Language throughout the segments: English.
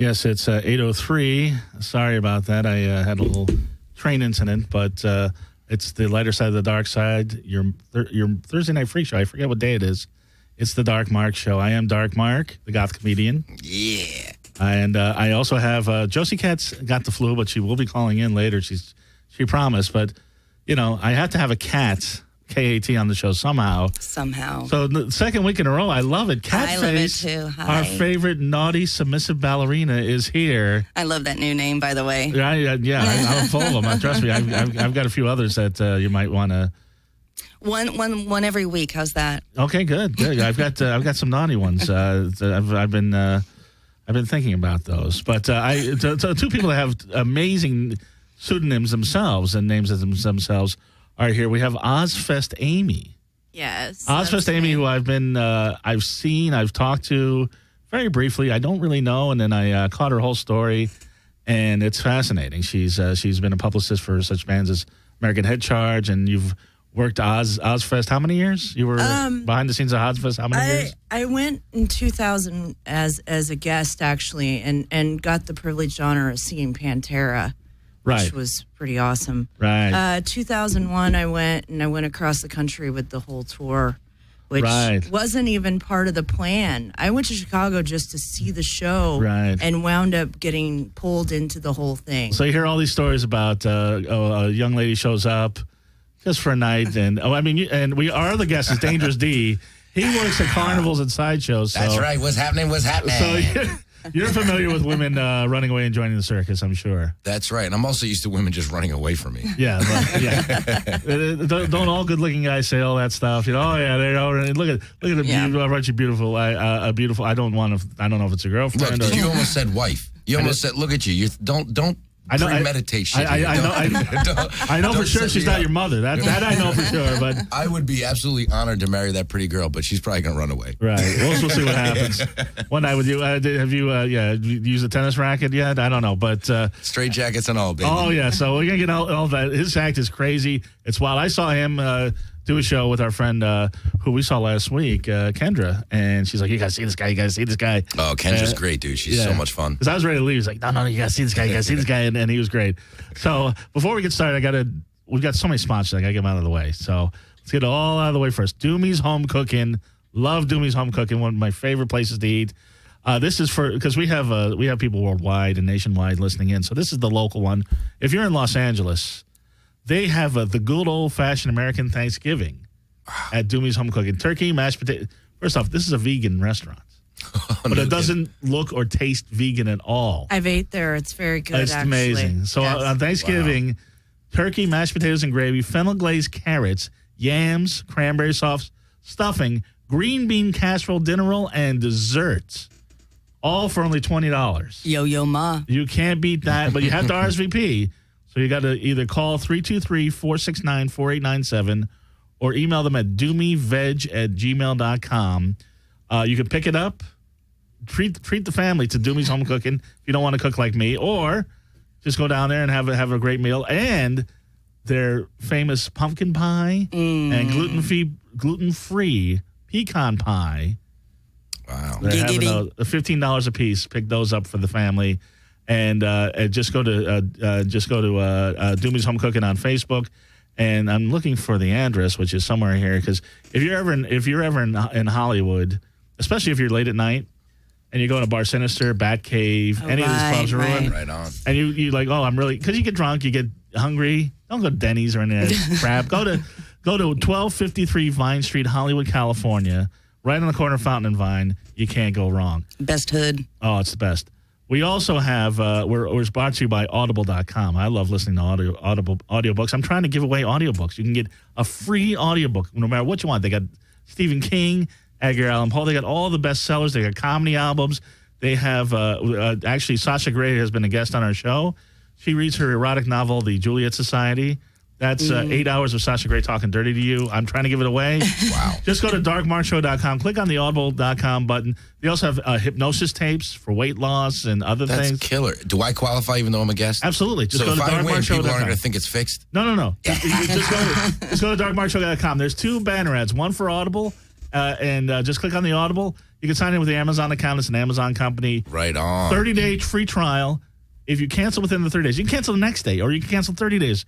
Yes, it's 8:03. Sorry about that. I had a little train incident, but it's the lighter side of the dark side. Your Thursday Night Freak Show. I forget what day it is. It's the Dark Mark Show. I am Dark Mark, the goth comedian. Yeah. And I also have Josie Katz got the flu, but she will be calling in later. She promised, but you know I have to have a cat. K-A-T on the show somehow. So the second week in a row, I love it. Katface, I love it too. Hi. Our favorite naughty, submissive ballerina is here. I love that new name, by the way. I'm full of them. Trust me, I've got a few others that you might want to. One every week. How's that? Okay, good. I've got some naughty ones. I've been thinking about those, but two people that have amazing pseudonyms themselves and names themselves. All right, here we have Ozzfest Amy. Yes. Ozzfest Amy, who I've seen, I've talked to very briefly. I don't really know, and then I caught her whole story, and it's fascinating. She's been a publicist for such bands as American Head Charge, and you've worked Ozzfest. How many years? You were behind the scenes of Ozzfest. How many years? I went in 2000 as a guest actually, and got the privileged honor of seeing Pantera. Right. Which was pretty awesome. Right. 2001, I went across the country with the whole tour, which wasn't even part of the plan. I went to Chicago just to see the show and wound up getting pulled into the whole thing. So you hear all these stories about a young lady shows up just for a night, and and we are the guests. Is Dangerous D. He works at carnivals and sideshows. That's right. What's happening? So you're familiar with women running away and joining the circus, I'm sure. That's right. And I'm also used to women just running away from me. Yeah. Don't all good-looking guys say all that stuff? You know, oh yeah, they are. Look at the beautiful. Beautiful. I don't know if it's a girlfriend. Look, you almost said wife. You almost said. Look at you. You don't. Premeditation. I know for sure she's not your mother. That I know for sure. But I would be absolutely honored to marry that pretty girl, but she's probably going to run away. Right. We'll see what happens. One night with you. Have you used a tennis racket yet? I don't know, but straight jackets and all, baby. Oh yeah. So we're gonna get all that. His act is crazy. It's wild. I saw him do a show with our friend who we saw last week, Kendra, and she's like, "You gotta see this guy. You gotta see this guy." Oh, Kendra's great, dude. She's so much fun. Because I was ready to leave. He's like, "No, you gotta see this guy. You gotta see this guy," and he was great. So before we get started, we've got so many sponsors. I gotta get them out of the way. So let's get it all out of the way first. Doomy's Home Cooking. Love Doomy's Home Cooking. One of my favorite places to eat. This is because we have people worldwide and nationwide listening in. So this is the local one. If you're in Los Angeles, they have the good old-fashioned American Thanksgiving at Doomy's Home Cooking. Turkey, mashed potato. First off, this is a vegan restaurant. But it doesn't look or taste vegan at all. I've ate there. It's very good, It's amazing. So on Thanksgiving, turkey, mashed potatoes and gravy, fennel glazed carrots, yams, cranberry sauce, stuffing, green bean casserole, dinner roll, and desserts. All for only $20. Yo, ma. You can't beat that, but you have to RSVP. So you got to either call 323-469-4897 or email them at doomyveg@gmail.com. You can pick it up, treat the family to Doomy's Home Cooking if you don't want to cook like me, or just go down there and have a great meal. And their famous pumpkin pie and gluten-free pecan pie. Wow. They're having $15 a piece. Pick those up for the family. And just go to Doomy's Home Cooking on Facebook, and I'm looking for the address, which is somewhere here. Because if you're ever in Hollywood, especially if you're late at night and you go to Bar Sinister, Batcave, any of these clubs are on, right on, and you like, oh, I'm really, because you get drunk, you get hungry. Don't go to Denny's or any of that crap. Go to 1253 Vine Street, Hollywood, California, right on the corner of Fountain and Vine. You can't go wrong. Best hood. Oh, it's the best. We also have, we're brought to you by Audible.com. I love listening to audiobooks. I'm trying to give away audiobooks. You can get a free audiobook no matter what you want. They got Stephen King, Edgar Allan Poe. They got all the bestsellers. They got comedy albums. They have, actually, Sasha Grey has been a guest on our show. She reads her erotic novel, The Juliet Society. That's 8 hours of Sasha Grey talking dirty to you. I'm trying to give it away. Wow. Just go to darkmarkshow.com. Click on the audible.com button. They also have hypnosis tapes for weight loss and other things. That's killer. Do I qualify even though I'm a guest? Absolutely. Just so go if to I win, people aren't going to darkmarkshow.com. think it's fixed? No. Just go to darkmarkshow.com. There's 2 banner ads. One for Audible, and just click on the Audible. You can sign in with the Amazon account. It's an Amazon company. Right on. 30-day free trial. If you cancel within the 30 days, you can cancel the next day, or you can cancel 30 days.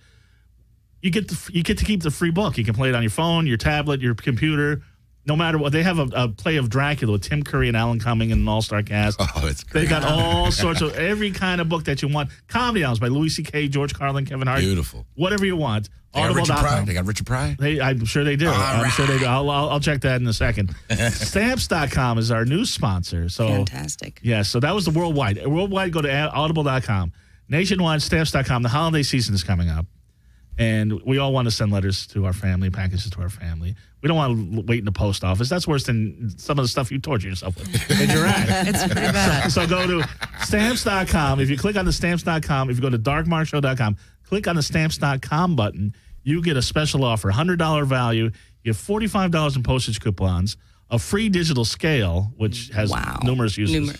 You get to keep the free book. You can play it on your phone, your tablet, your computer. No matter what, they have a play of Dracula with Tim Curry and Alan Cumming and an all-star cast. Oh, it's great. They got all sorts of every kind of book that you want. Comedy albums by Louis C.K., George Carlin, Kevin Hart. Beautiful. Whatever you want. Audible.com. They got Richard Pryor? I'm sure they do. I'm sure they do. I'll check that in a second. Stamps.com is our new sponsor. So fantastic. Yeah, so that was the worldwide. Worldwide, go to audible.com. Nationwide, stamps.com. The holiday season is coming up. And we all want to send letters to our family, packages to our family. We don't want to wait in the post office. That's worse than some of the stuff you torture yourself with in your act. It's pretty bad. So go to stamps.com. If you click on the stamps.com, if you go to darkmarkshow.com, click on the stamps.com button, you get a special offer, $100 value. You get $45 in postage coupons, a free digital scale, which has numerous uses,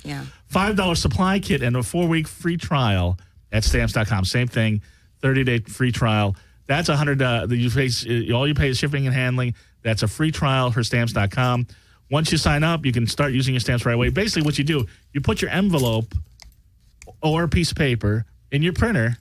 $5 supply kit, and a 4-week free trial at stamps.com. Same thing, 30-day free trial. That's $100. All you pay is shipping and handling. That's a free trial for stamps.com. Once you sign up, you can start using your stamps right away. Basically, what you do, you put your envelope or a piece of paper in your printer.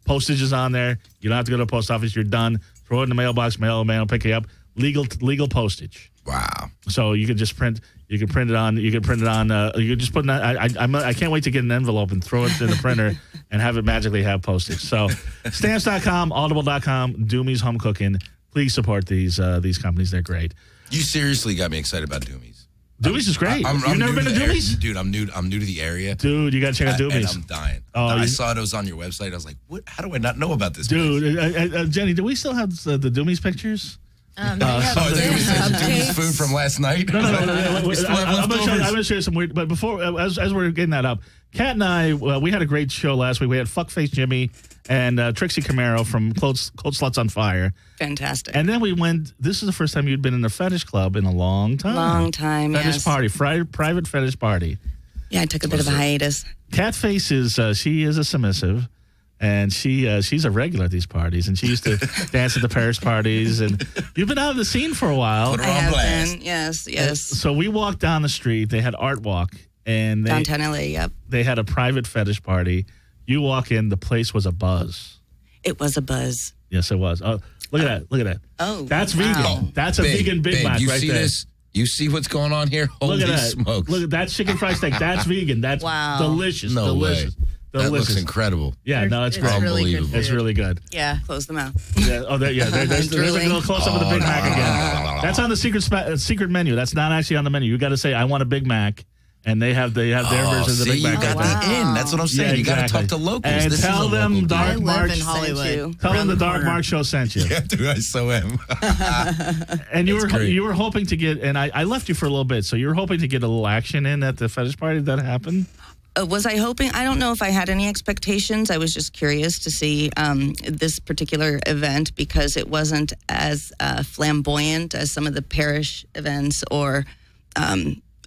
Postage is on there. You don't have to go to the post office. You're done. Throw it in the mailbox. Mailman will pick you up. Legal postage. Wow. So you can just print. You can print it on. You can print it on. You can just put. I can't wait to get an envelope and throw it in the printer and have it magically have postage. So stamps.com, audible.com, Doomy's Home Cooking. Please support these companies. They're great. You seriously got me excited about Doomy's. Doomy's is great. You've never been to Doomy's? Dude, I'm new to the area. Dude, you got to check out Doomy's. And I'm dying. I saw it was on your website. I was like, what? How do I not know about this place? Jenny, do we still have the Doomy's pictures? Doomy's food from last night? No. I'm going to show you some weird, but before, as we're getting that up, Kat and I, we had a great show last week. We had Fuckface Jimmy and Trixie Camaro from Cold Sluts on Fire. Fantastic. And then we went, this is the first time you'd been in a fetish club in a long time. Long time, Fetish party, private fetish party. Yeah, I took a bit of a hiatus. Katface is, she is a submissive. And she's a regular at these parties, and she used to dance at the Paris parties. And you've been out of the scene for a while. Put her on blast. Been, yes. So we walked down the street. They had Art Walk, and downtown LA. Yep. They had a private fetish party. You walk in, the place was a buzz. It was a buzz. Yes, it was. Oh, look at that! Look at that! Oh, that's vegan. That's a vegan Big Mac you right see there. This? You see what's going on here? Holy look at that! Smokes! Look at that chicken fried steak. That's vegan. That's delicious. No delicious. way. That looks incredible. Yeah, no, it's great. Unbelievable. It's really good. Yeah, close them out. Yeah, there's a little close up of the Big Mac again. That's on the secret menu. That's not actually on the menu. You got to say, I want a Big Mac. And they have their version of the Big Mac. You got the in. That's what I'm saying. Yeah, you got to talk to locals. And this tell them Dark Mark in Hollywood. Tell them the Dark Mark Show sent you. Yeah, dude, I so am. And you were hoping to get, and I left you for a little bit, so you were hoping to get a little action in at the fetish party. Did that happen? Was I hoping? I don't know if I had any expectations. I was just curious to see this particular event because it wasn't as flamboyant as some of the parish events or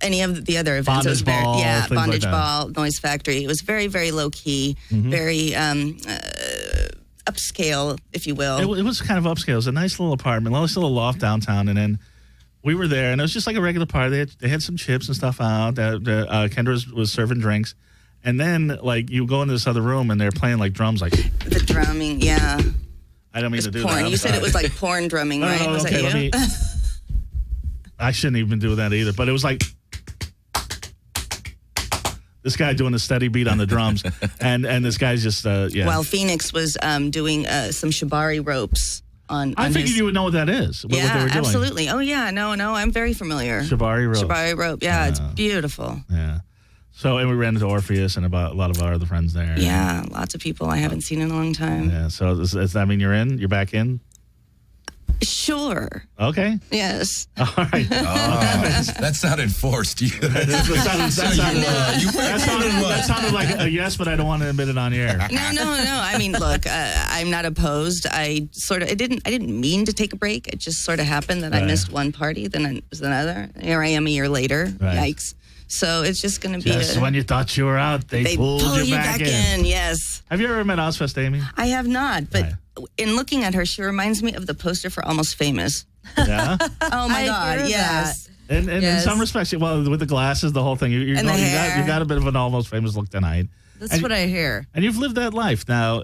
any of the other events. Bondage Ball, Bondage Ball, Noise Factory. It was very, very low key, very upscale, if you will. It was kind of upscale. It was a nice little apartment, nice little loft downtown, and then we were there, and it was just like a regular party. They had some chips and stuff out. Kendra was serving drinks. And then, like, you go into this other room, and they're playing, like, drums, like... The drumming, yeah. I don't mean to do porn. that. You said it was like porn drumming, right? No, was okay, that you? I shouldn't even do that either. But it was like... This guy doing a steady beat on the drums. and this guy's just, While Phoenix was doing some shibari ropes. I figured you would know what that is. What they were doing. Absolutely. Oh, yeah. No, I'm very familiar. Shibari rope. Shibari rope. Yeah, it's beautiful. Yeah. So, and we ran into Orpheus and a lot of our other friends there. Yeah, lots of people I haven't seen in a long time. Yeah. So, does that mean you're in? You're back in? Sure. Okay. Yes. All right. That sounded forced. That sounded like a yes, but I don't want to admit it on the air. No. I mean, look, I'm not opposed. I didn't mean to take a break. It just sort of happened that I missed one party, then it was another. Here I am a year later. Right. Yikes. So it's just going to be just when you thought you were out, they pulled you back in. Yes. Have you ever met Ozzfest Amy? I have not, but in looking at her, she reminds me of the poster for Almost Famous. Yeah. Oh my God! Yes. And in some respects, well, with the glasses, the whole thing, you got a bit of an Almost Famous look tonight. That's what I hear. And you've lived that life. Now,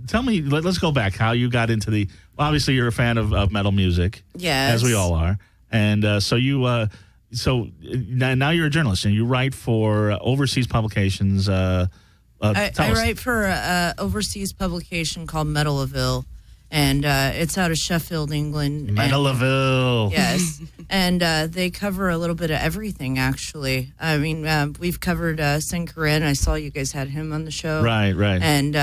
tell me, let's go back, how you got into obviously you're a fan of metal music. Yes. As we all are. And so now you're a journalist and you write for overseas publications. I write for an overseas publication called Metalville. And it's out of Sheffield, England. Metalville. Yes. And they cover a little bit of everything, actually. I mean, we've covered Sin Corinne. I saw you guys had him on the show. Right. And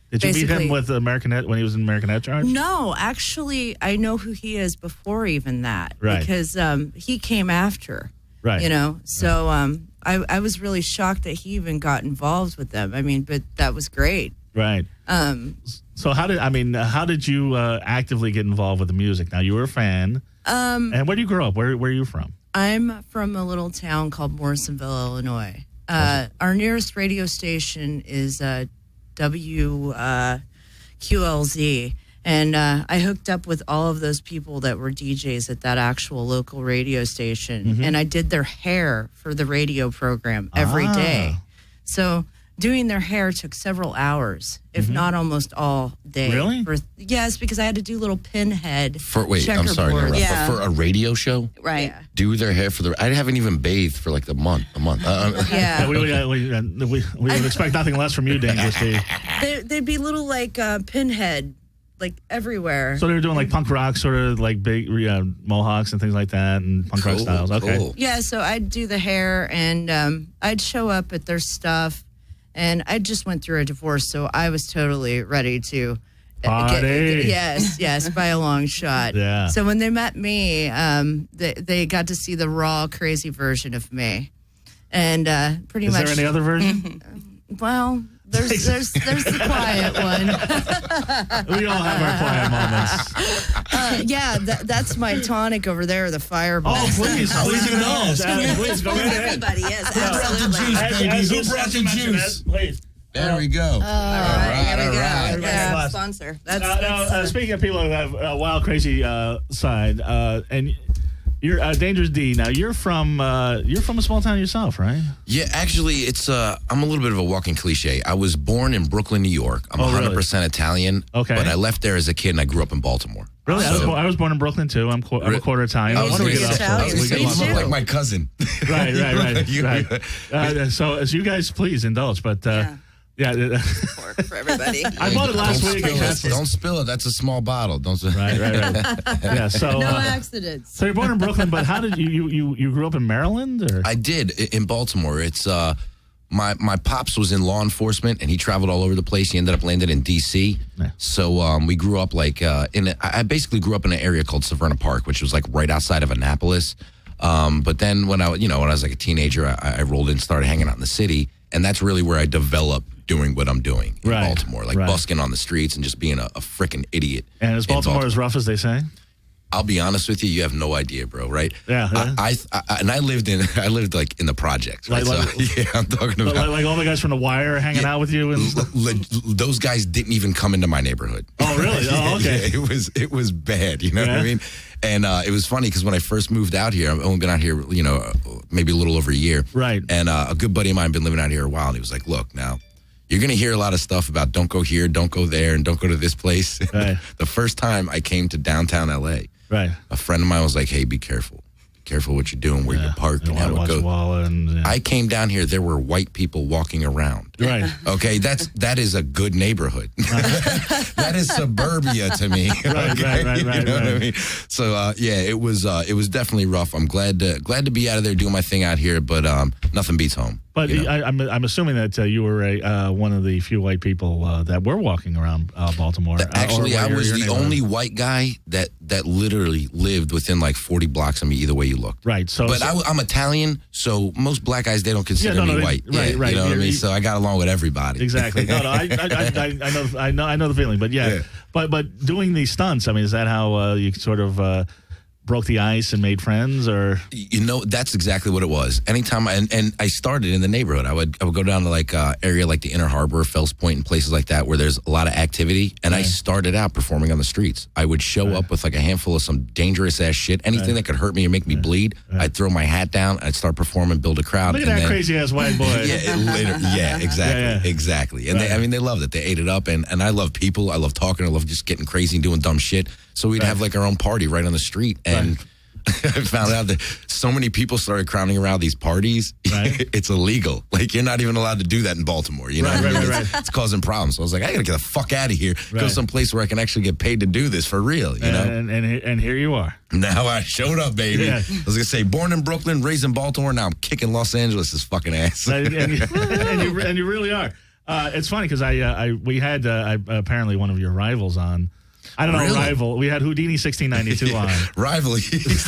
did you meet him with American when he was in American Head Charge? No, actually, I know who he is before even that. Right. Because he came after. Right. You know, so I was really shocked that he even got involved with them. I mean, but that was great. Right. So how did you actively get involved with the music? Now, you were a fan. And where do you grow up? Where are you from? I'm from a little town called Morrisonville, Illinois. Our nearest radio station is WQLZ. And I hooked up with all of those people that were DJs at that actual local radio station. Mm-hmm. And I did their hair for the radio program every day. So doing their hair took several hours, if not almost all day. Really? Yes, because I had to do little pinhead I'm sorry to interrupt, Yeah. but for a radio show? Right. Yeah. Do their hair I haven't even bathed for like a month. Yeah. We would expect nothing less from you, Dangerous Steve. They'd be little like pinhead, like everywhere. So they were doing like punk rock, sort of like big mohawks and things like that, and punk rock styles. Okay. Cool. Yeah, so I'd do the hair, and I'd show up at their stuff, and I just went through a divorce, so I was totally ready to party. Yes, by a long shot. Yeah. So when they met me, they got to see the raw, crazy version of me, and pretty much. Is there any other version? Well, there's the quiet one. We all have our quiet moments. That's my tonic over there, the fireball. Oh, please indulge. Please go right ahead. Everybody is. Who brought the juice, baby? Who brought the juice? Please. There we go. All right. Yeah, sponsor. Speaking of people who have a wild, crazy side, and you're Dangerous D. Now you're from a small town yourself, right? Yeah, actually, it's I'm a little bit of a walking cliche. I was born in Brooklyn, New York. I'm 100% Italian. Okay. But I left there as a kid, and I grew up in Baltimore. Really? I was born in Brooklyn too. I'm a quarter Italian. You look like my cousin. Right. So you guys, please indulge, but. Yeah, for everybody. I bought it last week. Don't spill it. That's a small bottle. Don't. Right. Yeah. So no accidents. So you're born in Brooklyn, but how did you grew up in Maryland? Or? I did in Baltimore. It's my pops was in law enforcement, and he traveled all over the place. He ended up landing in D.C. Yeah. So we grew up like I basically grew up in an area called Severna Park, which was like right outside of Annapolis. But then when I was like a teenager, I rolled in and started hanging out in the city, and that's really where I developed doing what I'm doing in Baltimore, like busking on the streets and just being a freaking idiot. And is Baltimore as rough as they say? I'll be honest with you, you have no idea, bro. Right? Yeah. I lived like in the projects. Right? I'm talking about like all the guys from The Wire hanging out with you, and those guys didn't even come into my neighborhood. Oh, really? Oh, okay. Yeah, it was bad. You know what I mean? And it was funny because when I first moved out here, I've only been out here, maybe a little over a year. Right. And a good buddy of mine had been living out here a while, and he was like, "Look, now." You're going to hear a lot of stuff about don't go here, don't go there, and don't go to this place. Right. The first time I came to downtown L.A., a friend of mine was like, hey, be careful. Be careful what you're doing, where you park, and how it goes. I came down here, there were white people walking around. Right. Okay, that is a good neighborhood. That is suburbia to me. Right. You know what I mean? So, it was definitely rough. I'm glad to be out of there doing my thing out here, but nothing beats home. But I'm assuming that you were one of the few white people that were walking around Baltimore. Actually, I was the only white guy that literally lived within like 40 blocks of me, either way you looked. Right. So, but I'm Italian, so most black guys, they don't consider me white. Right. You know what I mean? So I got along with everybody. Exactly. No, I know the feeling. But but doing these stunts, I mean, is that how you sort of broke the ice and made friends, or that's exactly what it was. Anytime and I started in the neighborhood, I would go down to like area like the Inner Harbor, Fells Point, and places like that where there's a lot of activity. And I started out performing on the streets. I would show up with like a handful of some dangerous ass shit, anything that could hurt me or make me bleed. I'd throw my hat down, I'd start performing, build a crowd. Look at that crazy ass white boy. Exactly. And they loved it. They ate it up, and I love people. I love talking. I love just getting crazy and doing dumb shit. So we'd have like our own party right on the street, and I found out that so many people started crowding around these parties. Right. It's illegal. Like, you're not even allowed to do that in Baltimore. You know, it's causing problems. So I was like, I gotta get the fuck out of here. Go someplace where I can actually get paid to do this for real. You know, and here you are. Now I showed up, baby. Yeah. I was gonna say, born in Brooklyn, raised in Baltimore. Now I'm kicking Los Angeles' fucking ass. and you really are. It's funny because we had apparently one of your rivals on. I don't know, really? Rival. We had Houdini 1692 on. Rival. He's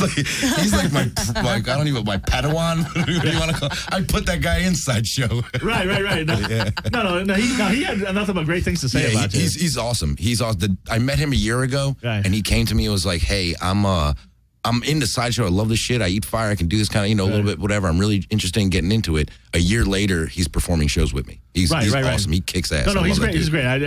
like my I don't even my Padawan. What do you want to call? I put that guy in Sideshow. Right. No. He had nothing but great things to say about you. He's awesome. He's awesome. I met him a year ago, and he came to me and was like, "Hey, I'm into Sideshow. I love this shit. I eat fire. I can do this kind of, a little bit, whatever. I'm really interested in getting into it." A year later, he's performing shows with me. He's awesome. He kicks ass. No, he's great. He's great. I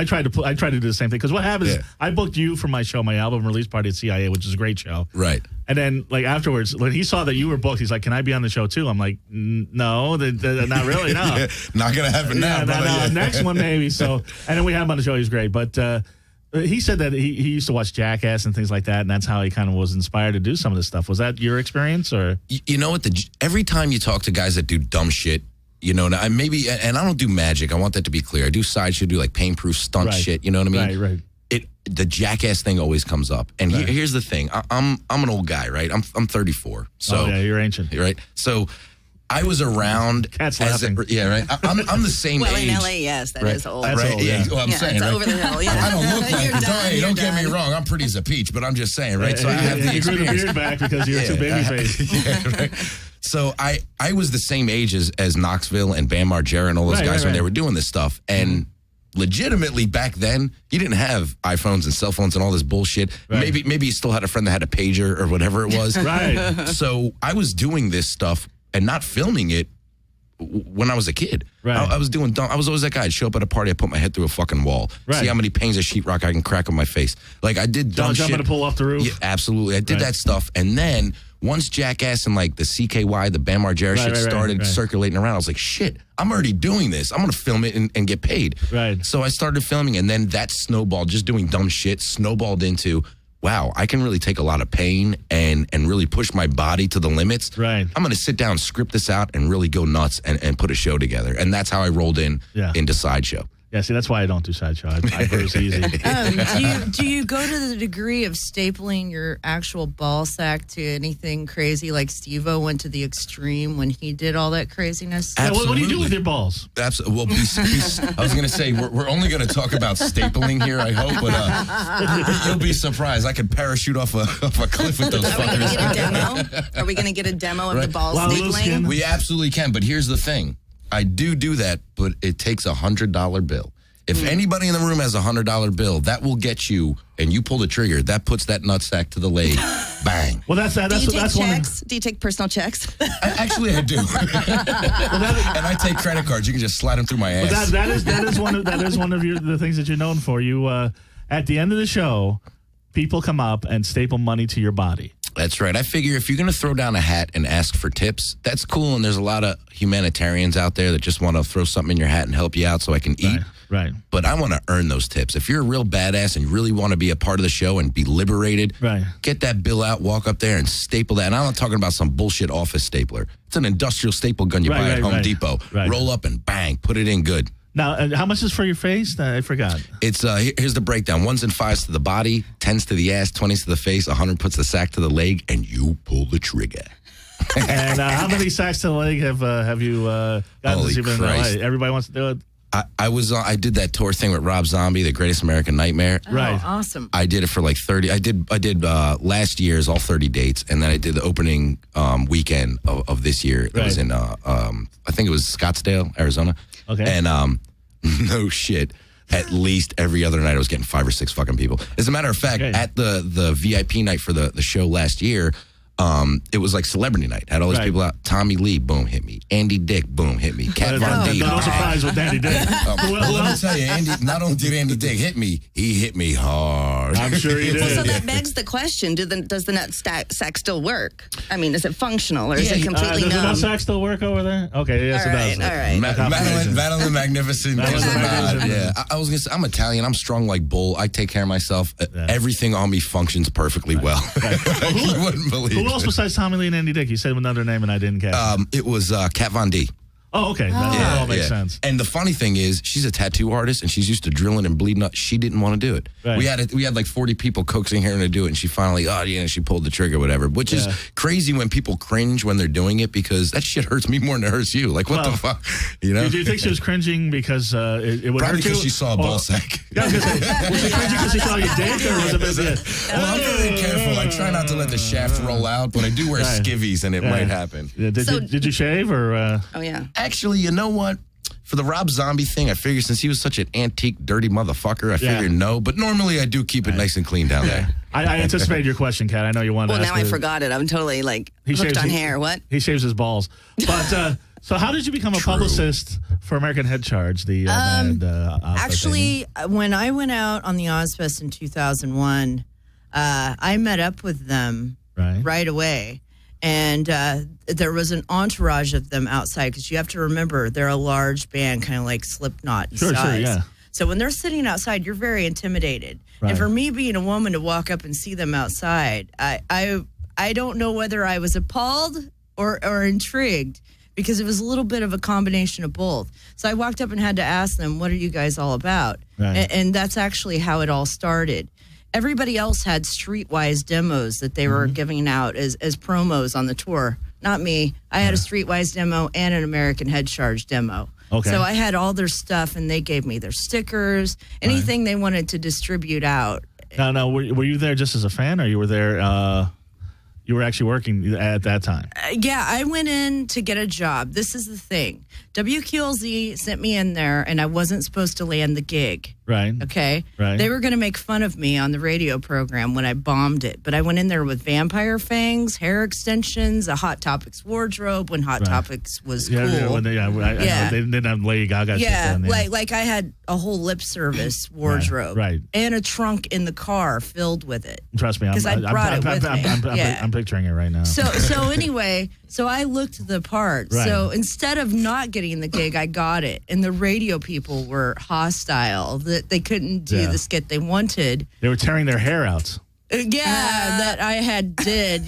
tried to do the same thing because what happens is I booked you for my show, my album release party at CIA, which is a great show. Right. And then like afterwards, when he saw that you were booked, he's like, "Can I be on the show too?" I'm like, "No, not really. No, not gonna happen now. No, next one maybe." So, and then we had him on the show. He's great, but. He said that he used to watch Jackass and things like that, and that's how he kind of was inspired to do some of this stuff. Was that your experience, or? You know what? Every time you talk to guys that do dumb shit, and I don't do magic. I want that to be clear. I do Sideshow, do like pain-proof stunt shit. You know what I mean? Right. The Jackass thing always comes up, and here's the thing. I'm an old guy, right? I'm 34, so you're ancient, right? So. I was around. Cat's laughing. I'm the same age. Well, in LA, yes, that is old. That's old, yeah. Well, I'm saying, it's over the hill. Yeah. I don't look like it. Don't get me wrong. I'm pretty as a peach, but I'm just saying, right? So I have the experience. You grew the beard back because you're too baby face. Right. So I was the same age as Knoxville and Bam Margera and all those guys when they were doing this stuff, and. Legitimately back then, you didn't have iPhones and cell phones and all this bullshit. Maybe you still had a friend that had a pager or whatever it was. Right. So I was doing this stuff and not filming it when I was a kid. Right. I was doing dumb. I was always that guy. I'd show up at a party, I'd put my head through a fucking wall. See how many panes of sheetrock I can crack on my face. Like I did dumb shit. Jumping to pull off the roof. Yeah, absolutely. I did that stuff. And then once Jackass and like the CKY, the Bam Margera shit started circulating around, I was like, shit, I'm already doing this. I'm going to film it and get paid. Right. So I started filming, and then that snowballed, just doing dumb shit, snowballed into, wow, I can really take a lot of pain and really push my body to the limits. Right. I'm going to sit down, script this out, and really go nuts and put a show together. And that's how I rolled into Sideshow. Yeah, see, that's why I don't do Sideshow. I bruise easy. Do you go to the degree of stapling your actual ball sack to anything crazy like Steve-O went to the extreme when he did all that craziness? Yeah, what do you do with your balls? Absolutely. Well, I was going to say, we're only going to talk about stapling here, I hope, but you'll be surprised. I could parachute off a cliff with those fuckers. Are we going to get a demo of the ball stapling? We absolutely can, but here's the thing. I do that, but it takes $100 bill. If anybody in the room has $100 bill, that will get you, and you pull the trigger, that puts that nutsack to the leg. Bang. Well, that's checks? Do you take personal checks? Actually, I do. And I take credit cards. You can just slide them through my ass. Well, that is one of the things that you're known for. You at the end of the show, people come up and staple money to your body. That's right. I figure if you're going to throw down a hat and ask for tips, that's cool. And there's a lot of humanitarians out there that just want to throw something in your hat and help you out so I can eat. Right. But I want to earn those tips. If you're a real badass and you really want to be a part of the show and be liberated, get that bill out, walk up there and staple that. And I'm not talking about some bullshit office stapler. It's an industrial staple gun you buy at Home Depot. Roll up and bang, put it in good. Now, how much is for your face? I forgot. It's here's the breakdown. 1s and 5s to the body, 10s to the ass, 20s to the face, 100 puts the sack to the leg, and you pull the trigger. And how many sacks to the leg have you gotten Holy this Christ. Everybody wants to do it? I did that tour thing with Rob Zombie, The Greatest American Nightmare. Right. Oh, awesome. I did it for like 30. I did last year's all 30 dates, and then I did the opening weekend of this year. That was in I think it was Scottsdale, Arizona. Okay. And no shit. at least every other night I was getting 5 or 6 fucking people. As a matter of fact, at the VIP night for the show last year, it was like celebrity night. Had all these people out. Tommy Lee, boom, hit me. Andy Dick, boom, hit me. Kat Von D. No surprise with Andy Dick. Let me tell you, Andy. Not only did Andy Dick hit me, he hit me hard. I'm sure he did. Well, so that begs the question: does the nut sack still work? I mean, is it functional or is it completely does numb? Does the nut sack still work over there? Okay, yes, it does. All right. Madeline Magnificent. Yeah, I was gonna say I'm Italian. I'm strong like bull. I take care of myself. Everything on me functions perfectly well. You wouldn't believe. Who else besides Tommy Lee and Andy Dick? You said another name and I didn't catch. It was Kat Von D. Oh, okay. That all makes sense. And the funny thing is, she's a tattoo artist, and she's used to drilling and bleeding up. She didn't want to do it. Right. We had like 40 people coaxing her to do it, and she finally, she pulled the trigger, whatever. Which is crazy when people cringe when they're doing it, because that shit hurts me more than it hurts you. Like, what the fuck? You know? Do you think she was cringing because it would probably hurt you? Probably because she saw a ball sack. Yeah, was she cringing because she saw your dick, or was it? Well, I'm very careful. I try not to let the shaft roll out, but I do wear skivvies, and it might happen. Yeah, did you shave, or? Oh, yeah. Actually, you know what? For the Rob Zombie thing, I figured since he was such an antique, dirty motherfucker, I figured no. But normally I do keep it nice and clean down there. I anticipated your question, Kat. I know you wanted to ask. Well, now I forgot it. I'm totally hooked on hair. What? He shaves his balls. But so how did you become a publicist for American Head Charge? The actually, when I went out on the Ozzfest in 2001, I met up with them right away. And there was an entourage of them outside, because you have to remember they're a large band, kind of like Slipknot in size. Sure, yeah. So when they're sitting outside, you're very intimidated. Right. And for me, being a woman, to walk up and see them outside, I don't know whether I was appalled or intrigued, because it was a little bit of a combination of both. So I walked up and had to ask them, "What are you guys all about?" Right. And that's actually how it all started. Everybody else had streetwise demos that they were giving out as promos on the tour. Not me. I had a streetwise demo and an American Head Charge demo. Okay. So I had all their stuff, and they gave me their stickers, anything they wanted to distribute out. Now, were you there just as a fan, or you were there? You were actually working at that time? Yeah, I went in to get a job. This is the thing. WQLZ sent me in there, and I wasn't supposed to land the gig. Right. Okay? Right. They were going to make fun of me on the radio program when I bombed it. But I went in there with vampire fangs, hair extensions, a Hot Topics wardrobe when Hot Topics was cool. I know they didn't have Lady Gaga shit then. Like I had a whole lip service wardrobe. Right. And a trunk in the car filled with it. Trust me, because I brought it with me. I'm picturing it right now. So anyway, I looked the part. Right. So instead of not getting the gig, I got it. And the radio people were hostile. That they couldn't do the skit they wanted. They were tearing their hair out. That I did.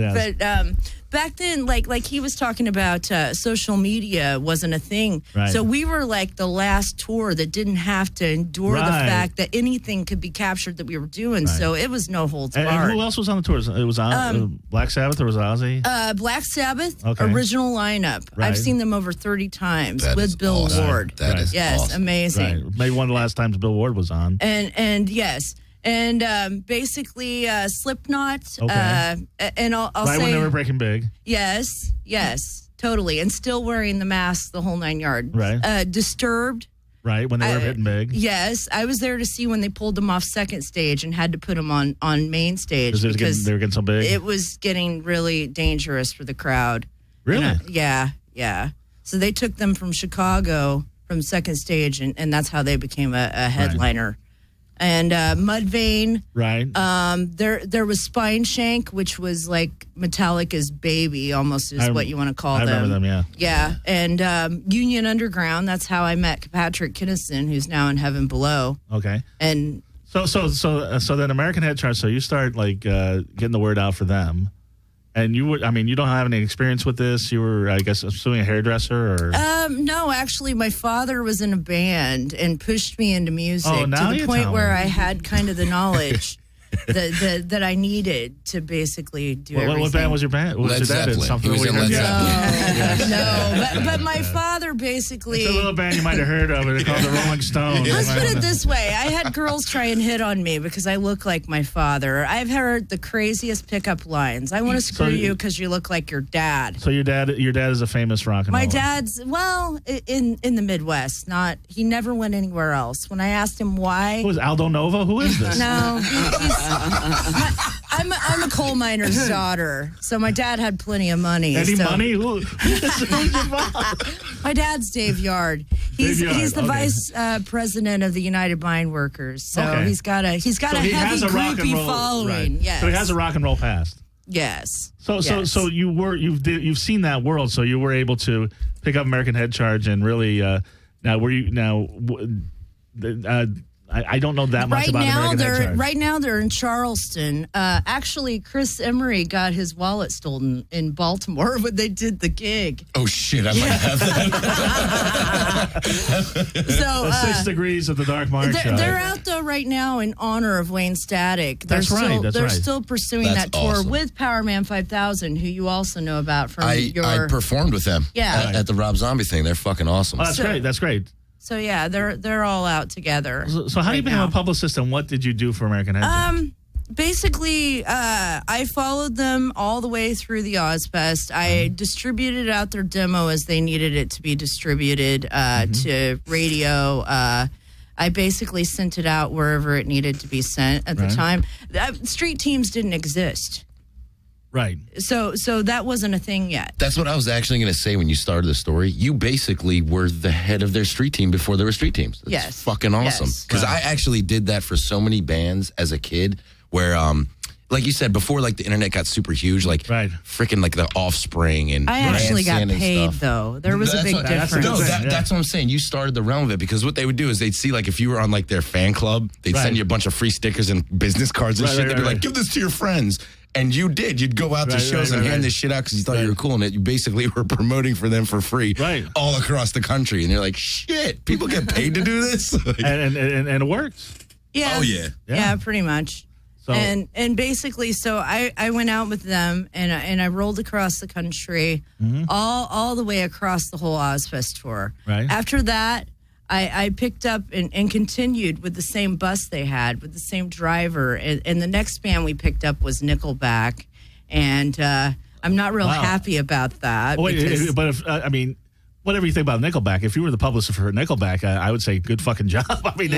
But back then, like he was talking about, social media wasn't a thing. Right. So we were like the last tour that didn't have to endure the fact that anything could be captured that we were doing. Right. So it was no holds barred. And who else was on the tour? It was Black Sabbath, or was Ozzy? Black Sabbath, original lineup. Right. I've seen them over 30 times with Bill awesome. Ward. That is awesome. Amazing. Right. Maybe one of the last times Bill Ward was on. And yes. And basically, Slipknot, and I'll say... Right when they were breaking big. Yes, totally. And still wearing the mask, the whole 9 yards. Right. Disturbed. Right, when they were hitting big. Yes, I was there to see when they pulled them off second stage and had to put them on main stage. Because they were getting so big? It was getting really dangerous for the crowd. Really? Yeah. So they took them from Chicago, from second stage, and that's how they became a headliner. Right. And Mudvayne. Right. There was Spine Shank, which was like Metallica's baby, almost is what you want to call them. I remember them, yeah. Yeah. And Union Underground, that's how I met Patrick Kinnison, who's now in Heaven Below. Okay. And so then American Head Charge, so you start like getting the word out for them. And you don't have any experience with this. You were, I guess, assuming a hairdresser, or? No, actually, my father was in a band and pushed me into music to the point where I had kind of the knowledge. that I needed to basically do everything. What band was your band? Led Zeppelin. He was in Led Zeppelin. No, but my father basically... It's a little band you might have heard of. They're called the Rolling Stones. Let's put it this way. I had girls try and hit on me because I look like my father. I've heard the craziest pickup lines. I want to screw you because you look like your dad. So your dad is a famous rock and roller. My dad's, well, in the Midwest. He never went anywhere else. When I asked him why... Who is Aldo Nova? Who is this? No. I'm a coal miner's daughter, so my dad had plenty of money. Any money? Who's your mom? My dad's Dave Yard. He's the vice president of the United Mine Workers. So he's got a heavy groupie following. Right. Yes. So he has a rock and roll past. Yes. So you've seen that world. So you were able to pick up American Head Charge and really I don't know that much about American Head Charge. Right now, they're in Charleston. Actually, Chris Emery got his wallet stolen in Baltimore when they did the gig. Oh, shit, I might have that. So, 6 Degrees of the Dark March. They're out, though, right now in honor of Wayne Static. They're still pursuing that tour awesome. with Powerman 5000, who you also know about from I performed with them at the Rob Zombie thing. They're fucking awesome. Oh, that's great. That's great. So yeah, they're all out together. So how do you become a publicist, and what did you do for American Head Charge? Basically, I followed them all the way through the Ozzfest. I distributed out their demo as they needed it to be distributed to radio. I basically sent it out wherever it needed to be sent at the time. Street teams didn't exist. Right. So that wasn't a thing yet. That's what I was actually going to say when you started the story. You basically were the head of their street team before there were street teams. That's fucking awesome. Because I actually did that for so many bands as a kid where, like you said, before like the internet got super huge, like freaking like the Offspring and I actually got paid, stuff. though. There was a big difference. That's what I'm saying. You started the realm of it because what they would do is they'd see like if you were on like their fan club, they'd send you a bunch of free stickers and business cards and shit. They'd be like, give this to your friends. And you did. You'd go out to shows and hand this shit out because you thought you were cool, and you basically were promoting for them for free all across the country. And you're like, shit, people get paid to do this? and it works. Yeah. Oh, yeah. Yeah, pretty much. So, and basically, so I went out with them, and I rolled across the country, all the way across the whole Ozzfest tour. Right. After that, I picked up and continued with the same bus they had, with the same driver. And the next band we picked up was Nickelback. And I'm not real happy about that. But if, whatever you think about Nickelback, if you were the publicist for Nickelback, I would say good fucking job. I mean,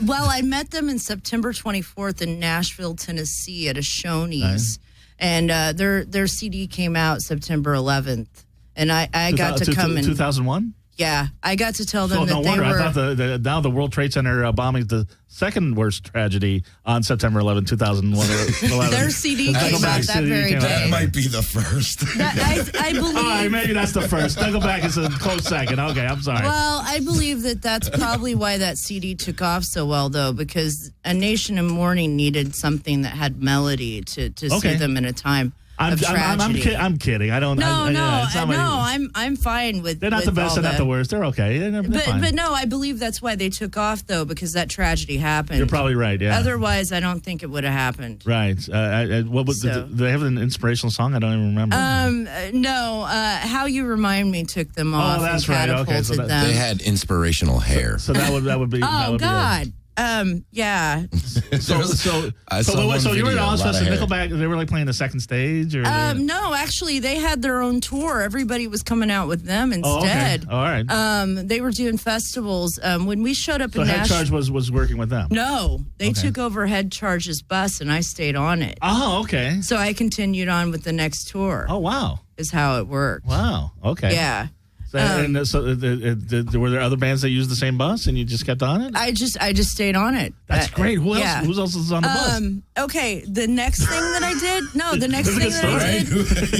well, I met them in September 24th in Nashville, Tennessee at a Shoney's. Nice. And their CD came out September 11th. And I got to come in. 2001? Yeah, I got to tell them that they were... I thought now the World Trade Center bombing, the second worst tragedy on September 11, 2001. Their CD came out that very day. That might be the first. I believe... All right, maybe that's the first. Nickelback is a close second. Okay, I'm sorry. Well, I believe that's probably why that CD took off so well, though, because A Nation in Mourning needed something that had melody to see them in a time. I'm kidding. I don't. I'm fine with. They're not the best. They're not the worst. They're okay. They're fine. But no, I believe that's why they took off though, because that tragedy happened. You're probably right. Yeah. Otherwise, I don't think it would have happened. Right. What was? Do they have an inspirational song? I don't even remember. No. How You Remind Me took them off. Oh, that's and right. Okay. So them. They had inspirational hair. So that would be. Oh God. Yeah. So you were in Ozzfest and Nickelback. They were like playing the second stage, or no, actually they had their own tour. Everybody was coming out with them instead. Oh, okay. All right. They were doing festivals. When we showed up in Head Charge was working with them. No, they took over Head Charge's bus, and I stayed on it. Oh, okay. So I continued on with the next tour. Oh, wow. Is how it worked. Wow. Okay. Yeah. Were there other bands that used the same bus and you just kept on it? I just stayed on it. That's great. Who else? Who else is on the bus? Okay, the next thing that I did. No, the next thing that I did.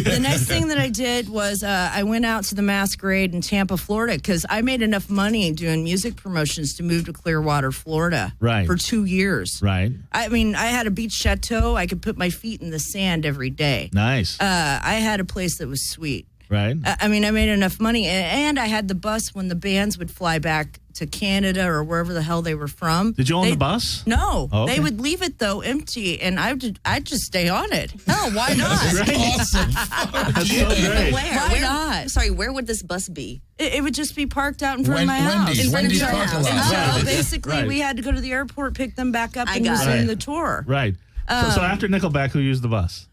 The next thing that I did was I went out to the Masquerade in Tampa, Florida, because I made enough money doing music promotions to move to Clearwater, Florida. Right. For 2 years. Right. I mean, I had a beach chateau. I could put my feet in the sand every day. Nice. I had a place that was sweet. Right. I mean, I made enough money, and I had the bus when the bands would fly back to Canada or wherever the hell they were from. Did you own the bus? No. Oh, okay. They would leave it, though, empty, and I'd just stay on it. Hell, why not? That's awesome. That's so great. Where not? Sorry, where would this bus be? It would just be parked out in front of my house. In front of Wendy's your parking house. lot. So basically, we had to go to the airport, pick them back up, and got resume it. the tour. Right. So after Nickelback, who used the bus?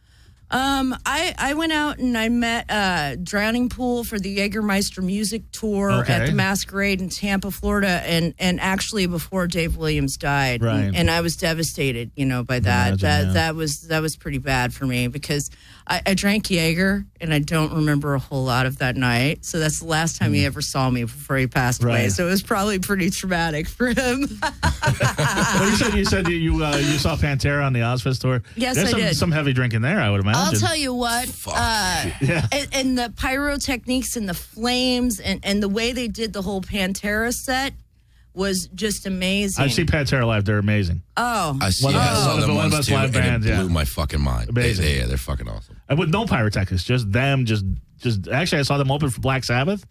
I went out and I met Drowning Pool for the Jägermeister music tour at the Masquerade in Tampa, Florida, and actually before Dave Williams died. Right. And I was devastated, by that. That was pretty bad for me because I drank Jaeger and I don't remember a whole lot of that night. So that's the last time he ever saw me before he passed away. So it was probably pretty traumatic for him. Well, you said you saw Pantera on the Ozzfest tour. Yes, There's I did. Some heavy drinking there, I would imagine. I'll tell you what, and the pyrotechniques and the flames and the way they did the whole Pantera set was just amazing. I've seen Pantera live. They're amazing. Oh. I saw them one of once us too, live and bands, it blew my fucking mind. Amazing. They're fucking awesome. And with no pyrotechnics, just them, just actually, I saw them open for Black Sabbath.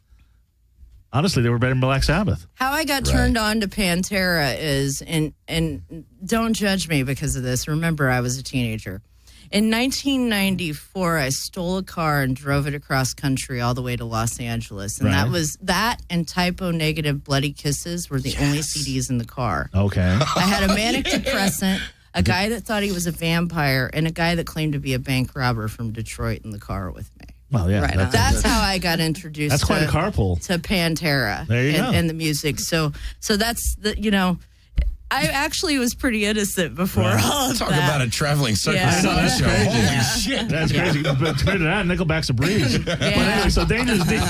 Honestly, they were better than Black Sabbath. How I got turned on to Pantera is, and don't judge me because of this. Remember, I was a teenager. In 1994, I stole a car and drove it across country all the way to Los Angeles. And that and Typo Negative Bloody Kisses were the only CDs in the car. Okay. I had a manic depressant, a guy that thought he was a vampire, and a guy that claimed to be a bank robber from Detroit in the car with me. Well, yeah. That's how I got introduced That's quite a carpool. to Pantera There you go. and the music. So that's the, I actually was pretty innocent before all of Talk that. about a traveling circus Yeah. sideshow. Holy Yeah. shit. That's crazy. But compared to that, Nickelback's a breeze. But anyway, so Dangerous Deep.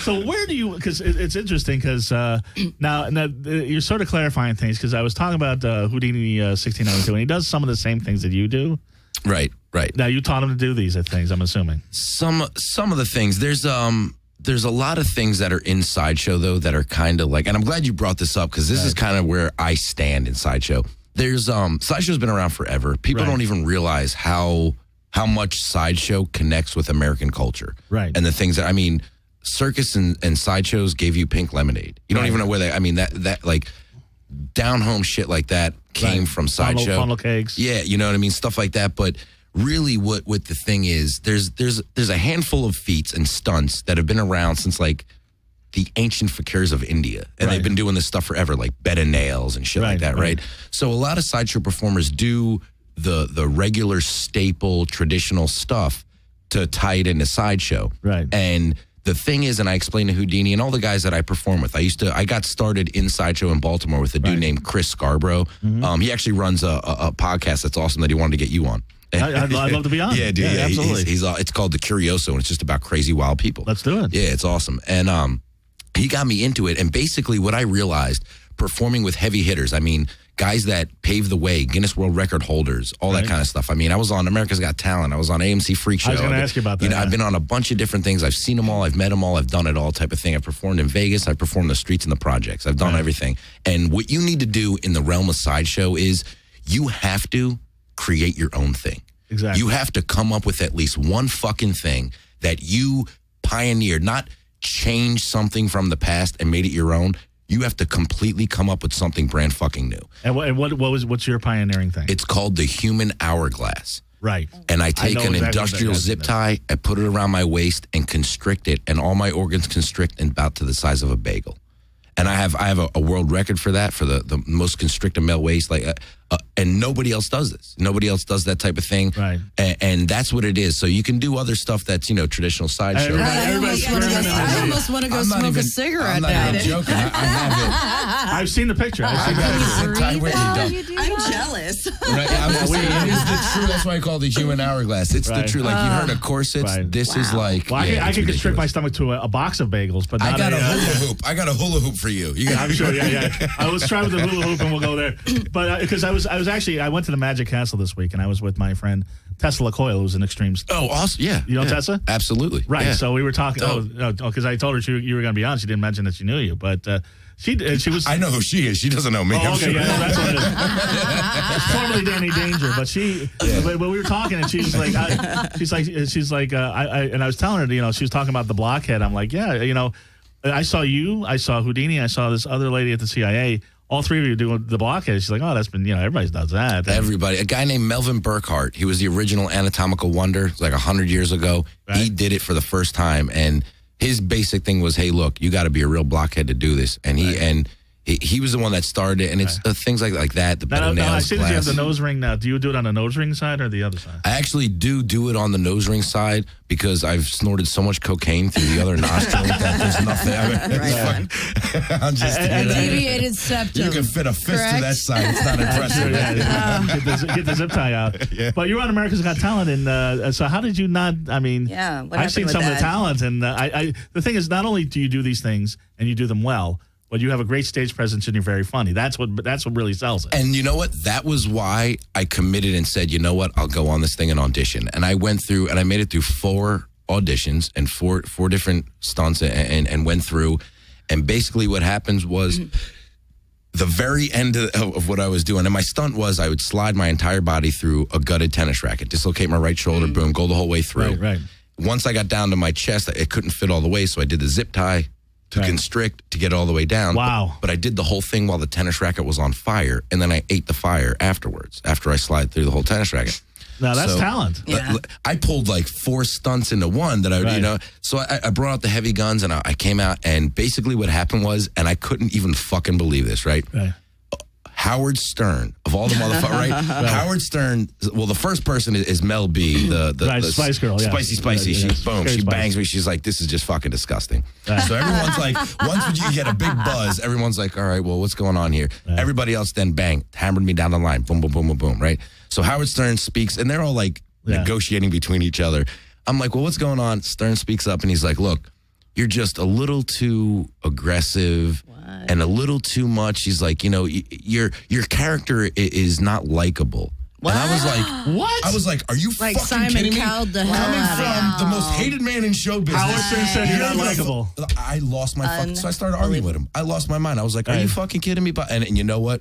So where do you, because it's interesting because now you're sort of clarifying things because I was talking about Houdini 1692 and he does some of the same things that you do. Right. Now you taught him to do these things, I'm assuming. Some of the things. There's a lot of things that are in Sideshow though that are kind of like, and I'm glad you brought this up because this is kind of where I stand in Sideshow. There's Sideshow's been around forever. People don't even realize how much Sideshow connects with American culture. Right. And the things that circus and sideshows gave you pink lemonade. You don't even know where that like down home shit like that came from Sideshow. Funnel cakes. Yeah, you know what I mean? Stuff like that. But really what the thing is, there's a handful of feats and stunts that have been around since like the ancient fakirs of India. And they've been doing this stuff forever, like bed and nails and shit like that, right? So a lot of sideshow performers do the regular staple traditional stuff to tie it into Sideshow. Right. And the thing is, and I explained to Houdini and all the guys that I perform with, I got started in Sideshow in Baltimore with a dude named Chris Scarborough. He actually runs a podcast that's awesome that he wanted to get you on. I'd love to be on. Yeah, dude. Yeah, absolutely. It's called The Curioso, and it's just about crazy, wild people. Let's do it. Yeah, it's awesome. And he got me into it. And basically what I realized, performing with heavy hitters, guys that paved the way, Guinness World Record holders, all that kind of stuff. I was on America's Got Talent. I was on AMC Freak Show. I was going to ask you about that. I've been on a bunch of different things. I've seen them all. I've met them all. I've done it all type of thing. I've performed in Vegas. I've performed the streets and the projects. I've done everything. And what you need to do in the realm of Sideshow is you have to create your own thing. Exactly. You have to come up with at least one fucking thing that you pioneered, not change something from the past and made it your own. You have to completely come up with something brand fucking new. And what's your pioneering thing? It's called the human hourglass. Right. And I take an exactly industrial zip tie, I put it around my waist and constrict it, and all my organs constrict and about to the size of a bagel. And I have a world record for that, for the most constricted male waist. And nobody else does this. Nobody else does that type of thing. Right. And that's what it is. So you can do other stuff that's, traditional Sideshow. I almost want to go smoke a cigarette now. I'm not even joking. I have it. I've seen the picture. I got a zip tie with you. I'm jealous. Right? I was saying, it is the true. That's why I call it the human hourglass. It's the true. Like you heard of corsets. This is like. Well, I can constrict my stomach to a box of bagels, but not I got a hula hoop. I got a hula hoop for for you. I'm sure. Yeah. I was trying with the hula hoop, and we'll go there. But because I went to the Magic Castle this week, and I was with my friend Tessa LaCoyle, who's an Extreme. Oh, awesome! Yeah, you know Tessa? Absolutely. Right. Yeah. So we were talking. Because I told her you were going to be on. She didn't mention that she knew you, but she was. I know who she is. She doesn't know me. Oh, okay, yeah, that's what it is. It's formerly Danny Danger, but but we were talking, and she's like, and I was telling her, she was talking about the blockhead. I'm like, yeah, I saw you, I saw Houdini, I saw this other lady at the CIA. All three of you doing the blockhead. She's like, oh, that's been, everybody does that. Everybody. A guy named Melvin Burkhart. He was the original anatomical wonder. It was like 100 years ago. Right. He did it for the first time, and his basic thing was, hey, look, you got to be a real blockhead to do this. And he was the one that started it, and it's things like that. The better nails, I see that you have the nose ring now. Do you do it on the nose ring side or the other side? I actually do it on the nose ring side because I've snorted so much cocaine through the other nostril that there's nothing. I'm just deviated septum. You can fit a fist to that side. It's not impressive. Get the zip tie out. Yeah. But you're on America's Got Talent, and so how did you not? I mean, I've seen some of the talent, and the thing is, not only do you do these things and you do them well, but you have a great stage presence and you're very funny. That's what really sells it. And you know what? That was why I committed and said, you know what? I'll go on this thing and audition. And I went through and I made it through 4 auditions and four different stunts and went through. And basically what happens was the very end of what I was doing. And my stunt was I would slide my entire body through a gutted tennis racket, dislocate my right shoulder, boom, go the whole way through. Right. Once I got down to my chest, it couldn't fit all the way. So I did the zip tie to constrict to get all the way down. Wow. But I did the whole thing while the tennis racket was on fire, and then I ate the fire afterwards, after I slid through the whole tennis racket. Now, that's talent. Yeah. I pulled like 4 stunts into one that so I brought out the heavy guns, and I came out, and basically what happened was, and I couldn't even fucking believe this, right? Howard Stern, of all the motherfuckers, right? Howard Stern, well, the first person is Mel B, the Spice Girl, Spicy. She bangs me. She's like, this is just fucking disgusting. So everyone's like, once you get a big buzz, everyone's like, all right, well, what's going on here? Everybody else then hammered me down the line. Boom, boom, boom, boom, boom, right? So Howard Stern speaks, and they're all like negotiating between each other. I'm like, well, what's going on? Stern speaks up, and he's like, look, you're just a little too aggressive and a little too much. He's like, your character is not likable. What? And I was like, what? I was like, are you like fucking Simon kidding me? Cowell the hell Coming out from the most hated man in show business. Howard Stern said you're not likable. I lost my fucking, so I started arguing with him. I lost my mind. I was like, are you fucking kidding me? And you know what?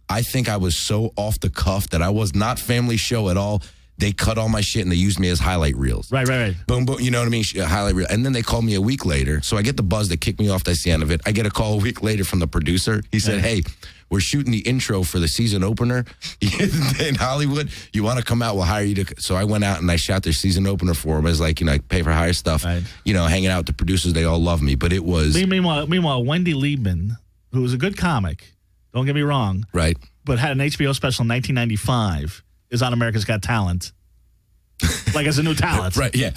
I think I was so off the cuff that I was not family show at all. They cut all my shit and they used me as highlight reels. Right. Boom, boom. You know what I mean? Highlight reel. And then they called me a week later. So I get the buzz that kicked me off. That's the end of it. I get a call a week later from the producer. He said, hey, we're shooting the intro for the season opener in Hollywood. You want to come out? We'll hire you to. So I went out and I shot their season opener for them. It was like, I pay for hire stuff. Hanging out with the producers. They all love me. But it was. Meanwhile, Wendy Liebman, who was a good comic, don't get me wrong. Right. But had an HBO special in 1995. Is on America's Got Talent, like as a new talent, right? Yeah,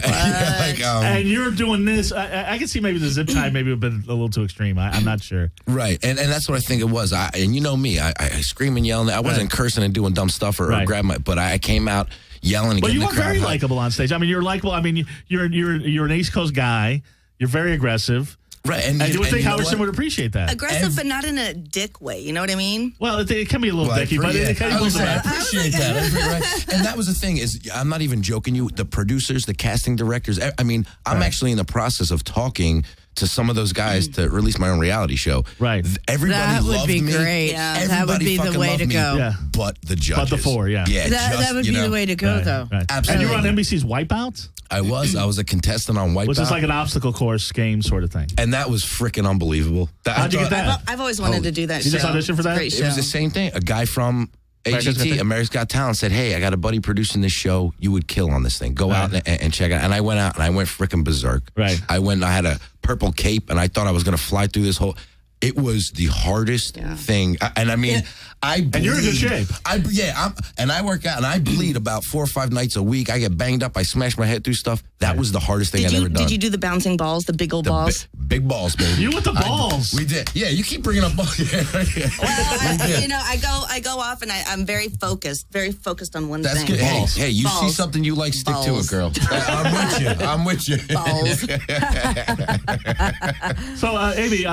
and you're doing this. I can see maybe the zip tie maybe a bit a little too extreme. I'm not sure. Right, and that's what I think it was. And you know me, I scream and yelling. I wasn't cursing and doing dumb stuff or grab but I came out yelling. But you were very likable on stage. I mean, you're likable. I mean, you're an East Coast guy. You're very aggressive. Right, and you would think Howard Stern would appreciate that. Aggressive, but not in a dick way. You know what I mean? Well, it can be a little dicky, but it can be a little bad. I appreciate that. And that was the thing is, I'm not even joking you. The producers, the casting directors. I mean, I'm actually in the process of talking to some of those guys to release my own reality show. Right. Everybody loved me. That would be great. Yeah. That would be the way to go. Yeah. But the judges. But the 4, Yeah. That would be the way to go, though. Right. Absolutely. And you were on NBC's Wipeout? I was a contestant on Wipeout. Was this like an obstacle course game sort of thing? And that was freaking unbelievable. How'd you get that? I've always wanted to do that. You just auditioned for that? Great show. It was the same thing. A guy from AGT, America's Got Talent, said, hey, I got a buddy producing this show. You would kill on this thing. Go out and check it out. And I went out and I went freaking berserk. Right. I had a purple cape and I thought I was going to fly through this whole... It was the hardest thing. And I mean, I bleed. And you're in good shape. And I work out and I bleed about 4 or 5 nights a week. I get banged up. I smash my head through stuff. That was the hardest thing I'd ever done. Did you do the bouncing balls, the big old balls? Big balls, baby. You with the balls. We did. Yeah, you keep bringing up balls. Well, I go off and I'm very focused on one thing. That's good. Hey, you see something you like, stick to it, girl. I'm with you. Balls. So, Amy,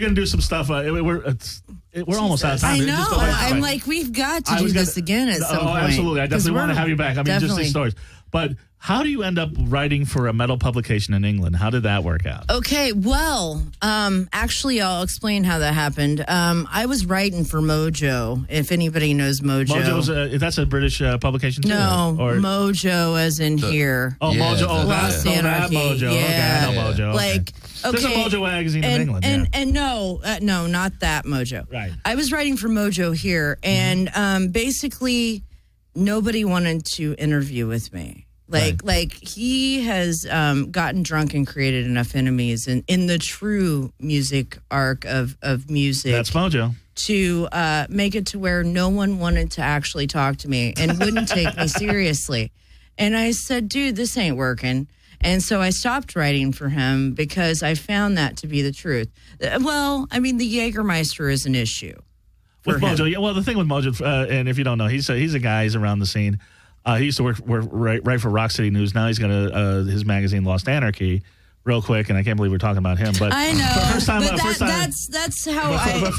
you're going to do some stuff. We're almost out of time. I know. I'm like, we've got to do this again at some point. Absolutely. I definitely want to have you back. I mean, just these stories. But how do you end up writing for a metal publication in England? How did that work out? Okay, well, actually, I'll explain how that happened. I was writing for Mojo, if anybody knows Mojo. Mojo's that's a British publication too? No, Mojo as in here. Oh, yeah, Mojo. Oh, Lost that Mojo. Yeah. Okay, I know Mojo. Like, okay. There's a Mojo magazine in England. And no, not that Mojo. Right. I was writing for Mojo here, and basically, nobody wanted to interview with me. Like he has gotten drunk and created enough enemies in the true music arc of music. That's Mojo. To make it to where no one wanted to actually talk to me and wouldn't take me seriously. And I said, dude, this ain't working. And so I stopped writing for him because I found that to be the truth. Well, I mean, the Jägermeister is an issue. With Mojo, well, the thing with Mojo, and if you don't know, he's a guy, he's around the scene. He used to write for Rock City News. Now he's got his magazine, Lost Anarchy, real quick, and I can't believe we're talking about him. But I know. First time, that's how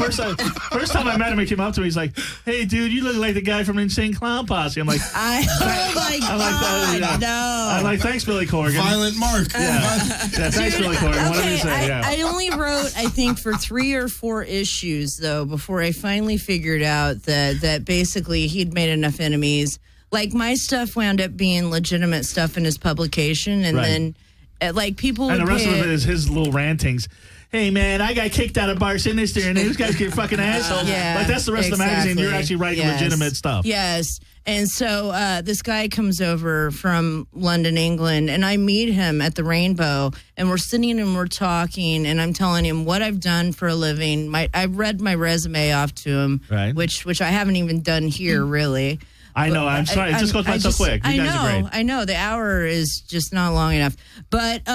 first time I met him, he came up to me. He's like, "Hey, dude, you look like the guy from Insane Clown Posse." I'm like, "Oh my God, no!" I'm like, "Thanks, Billy Corgan." Violent Mark. Yeah, thanks, Billy Corgan. What did he say? I only wrote, I think, for 3 or 4 issues though before I finally figured out that basically he'd made enough enemies. Like, my stuff wound up being legitimate stuff in his publication, and then, like, people would and the rest of it it is his little rantings. Hey, man, I got kicked out of Bar Sinister, and these guys get fucking assholes. Yeah, like, that's the rest of the magazine. You're actually writing legitimate stuff. Yes. And so this guy comes over from London, England, and I meet him at the Rainbow, and we're sitting and we're talking, and I'm telling him what I've done for a living. I read my resume off to him, which I haven't even done here, really. I know. I'm sorry. It just goes by so quick. You guys are great. I know. The hour is just not long enough. But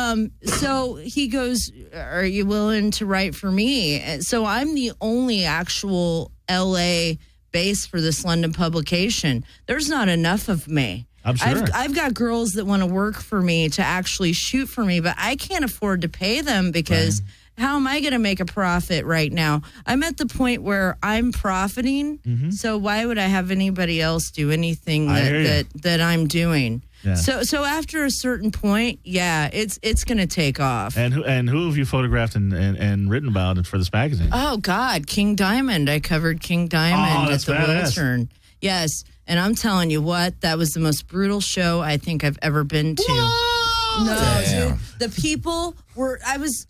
so he goes, "Are you willing to write for me?" And so I'm the only actual LA base for this London publication. There's not enough of me. I'm sure. I've got girls that want to work for me to actually shoot for me, but I can't afford to pay them because how am I going to make a profit right now? I'm at the point where I'm profiting, so why would I have anybody else do anything that I'm doing? Yeah. So after a certain point, it's going to take off. And who have you photographed and written about for this magazine? Oh God, King Diamond. I covered King Diamond at the Wiltern. Yes, and I'm telling you what, that was the most brutal show I think I've ever been to. Whoa! No, dude, the people were. I was